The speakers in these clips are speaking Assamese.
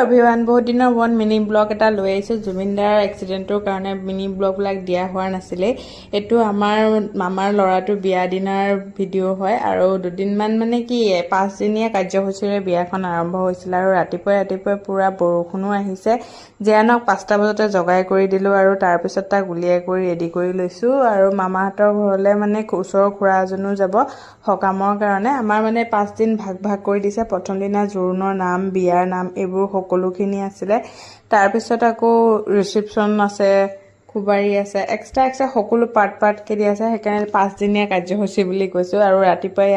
এভৰিৱান বহুত দিনৰ মূৰত মিনি ব্লগ এটা লৈ আহিছোঁ। জুবিনদাৰ এক্সিডেণ্টৰ কাৰণে মিনি ব্লগবিলাক দিয়া হোৱা নাছিলে। এইটো আমাৰ মামাৰ ল'ৰাটোৰ বিয়া দিনাৰ ভিডিঅ' হয় আৰু দুদিনমান মানে কি 5 দিনীয়া কাৰ্যসূচীৰে বিয়াখন আৰম্ভ হৈছিল আৰু ৰাতিপুৱাই পুৰা বৰষুণো আহিছে। জীয়ানক 5টা বজাতে জগাই কৰি দিলোঁ আৰু তাৰপিছত তাক উলিয়াই কৰি ৰেডি কৰি লৈছোঁ আৰু মামাহঁতৰ ঘৰলৈ মানে ওচৰৰ খুৰা এজনো যাব সকামৰ কাৰণে। আমাৰ মানে 5 দিন ভাগ কৰি দিছে। প্ৰথম দিনা জোৰোণৰ নাম, বিয়াৰ নাম এইবোৰ সকলোখিনি আছিলে। তাৰপিছত আকৌ ৰিচিপশ্যন আছে, খুবাৰী আছে, এক্সট্ৰা সকলো পাৰ্টকে দিয়া আছে। সেইকাৰণে 5 দিনীয়া কাৰ্যসূচী বুলি কৈছোঁ। আৰু ৰাতিপুৱাই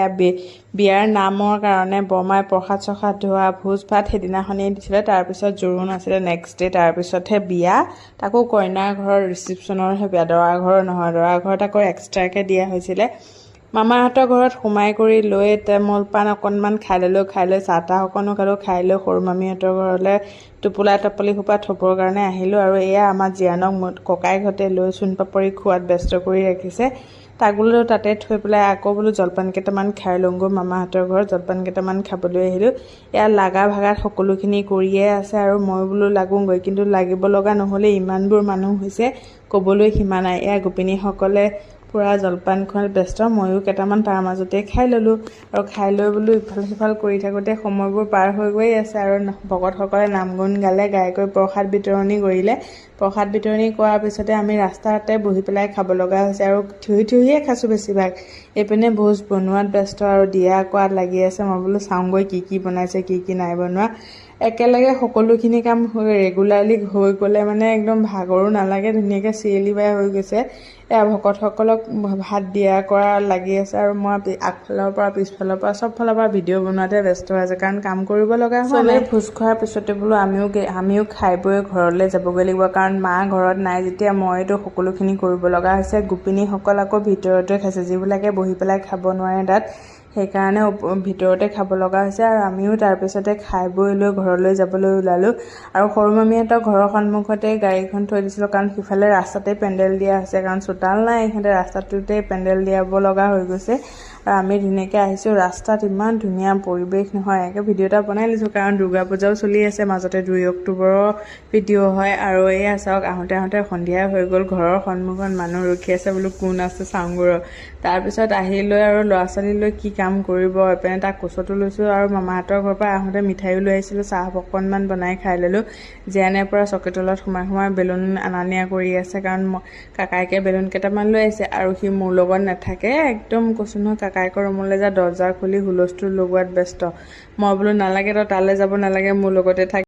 বিয়াৰ নামৰ কাৰণে বৰমাই প্ৰসাদ চসাদ ধোৱা, ভোজ ভাত সেইদিনাখনেই দিছিলে। তাৰপিছত জোৰোণ আছিলে নেক্সট ডে, তাৰপিছতহে বিয়া। তাকো কইনাৰ ঘৰৰ ৰিচিপশ্যনৰহে বিয়া, দৰা ঘৰৰ নহয়। দৰা ঘৰত আকৌ এক্সট্ৰাকৈ দিয়া হৈছিলে। মামাহঁতৰ ঘৰত সোমাই কৰি লৈ তামোল পাণ অকণমান খাই লৈ চাহ তাহ অকণো খাই লৈ সৰু মামীহঁতৰ ঘৰলৈ টোপোলা টপলি সোপা থ'বৰ কাৰণে আহিলোঁ। আৰু এয়া আমাৰ জীয়ানক ককাইকহঁতে লৈ চোন পাপৰি খোৱাত ব্যস্ত কৰি ৰাখিছে। তাক বোলো তাতে থৈ পেলাই আকৌ বোলো জলপান কেইটামান খাই লওঁগৈ মামাহঁতৰ ঘৰত। জলপান কেইটামান খাবলৈ আহিলোঁ। এয়া লাগা ভাগাত সকলোখিনি কৰিয়ে আছে আৰু মই বোলো লাগোঁগৈ, কিন্তু লাগিব লগা নহ'লে ইমানবোৰ মানুহ হৈছে ক'বলৈ সীমা নাই। এয়া গোপিনীসকলে পুৰা জলপান খোৱাত ব্যস্ত, ময়ো কেইটামান তাৰ মাজতে খাই ল'লোঁ। আৰু খাই লৈ বোলো ইফাল সিফাল কৰি থাকোঁতে সময়বোৰ পাৰ হৈ গৈ আছে আৰু ভকতসকলে নাম গুণ গালে, গাই কৰি প্ৰসাদ বিতৰণি কৰিলে। প্ৰসাদ বিতৰণি কৰাৰ পিছতে আমি ৰাস্তাতে বহি পেলাই খাব লগা হৈছে আৰু থিয়ে খাইছোঁ বেছিভাগ। এইপিনে ভোজ বনোৱাত ব্যস্ত আৰু দিয়া কোৱাত লাগি আছে। মই বোলো চাওঁগৈ কি বনাইছে কি নাই বনোৱা। একেলগে সকলোখিনি কাম ৰেগুলাৰলি হৈ গ'লে মানে একদম ভাগৰো নালাগে, ধুনীয়াকৈ চিৰিয়েলি বাই হৈ গৈছে। এয়া ভকতসকলক ভাত দিয়া কৰা লাগি আছে আৰু মই আগফালৰ পৰা পিছফালৰ পৰা চব ফালৰ পৰা ভিডিঅ' বনোৱাতে ব্যস্ত হৈ আছে, কাৰণ কাম কৰিব লগা হোৱা নাই। ভোজ খোৱাৰ পিছতে বোলো আমিও খাই বৈ ঘৰলৈ যাবগৈ লাগিব, কাৰণ মা ঘৰত নাই যেতিয়া মইতো সকলোখিনি কৰিব লগা হৈছে। গোপিনীসকল আকৌ ভিতৰতে খাইছে, যিবিলাকে বহি পেলাই খাব নোৱাৰে তাত, সেইকাৰণে ভিতৰতে খাব লগা হৈছে। আৰু আমিও তাৰপিছতে খাই বৈ লৈ ঘৰলৈ যাবলৈ ওলালোঁ। আৰু সৰু মামীহঁতৰ ঘৰৰ সন্মুখতে গাড়ীখন থৈ দিছিলোঁ, কাৰণ সিফালে ৰাস্তাতে পেণ্ডেল দিয়া হৈছে, কাৰণ চোতাল নাই। সিহঁতে ৰাস্তাটোতে পেণ্ডেল দিয়াব লগা হৈ গৈছে। আৰু আমি ধুনীয়াকৈ আহিছোঁ। ৰাস্তাত ইমান ধুনীয়া পৰিৱেশ নহয়, একে ভিডিঅ' এটা বনাই লৈছোঁ, কাৰণ দুৰ্গা পূজাও চলি আছে মাজতে। 2 অক্টোবৰৰ ভিডিঅ' হয়। আৰু এয়া চাওক, আহোঁতে সন্ধিয়া হৈ গ'ল। ঘৰৰ সন্মুখত মানুহ ৰখি আছে, বোলো কোন আছে চাওঁগৈ। তাৰপিছত আহি লৈ আৰু ল'ৰা ছোৱালী লৈ কি কাম কৰিব, এপিনে তাক কোচতো লৈছোঁ। আৰু মামাহঁতৰ ঘৰৰ পৰা আহোঁতে মিঠাইও লৈ আহিছিলোঁ, চাহ অকণমান বনাই খাই ল'লোঁ। জীয়ানে পৰা চকীৰ তলত সোমাই বেলুন অনা নিয়া কৰি আছে, কাৰণ কাকাইকে বেলুন কেইটামান লৈ আহিছে আৰু সি মোৰ লগত নাথাকে। একদম কৈছোঁ নহয়, কাকাইকৰ ৰুমলৈ দৰ্জা খুলি হুলস্থুল লগোৱাত ব্যস্ত। মই বোলো নালাগে, তই তালৈ যাব নালাগে, মোৰ লগতে থাক।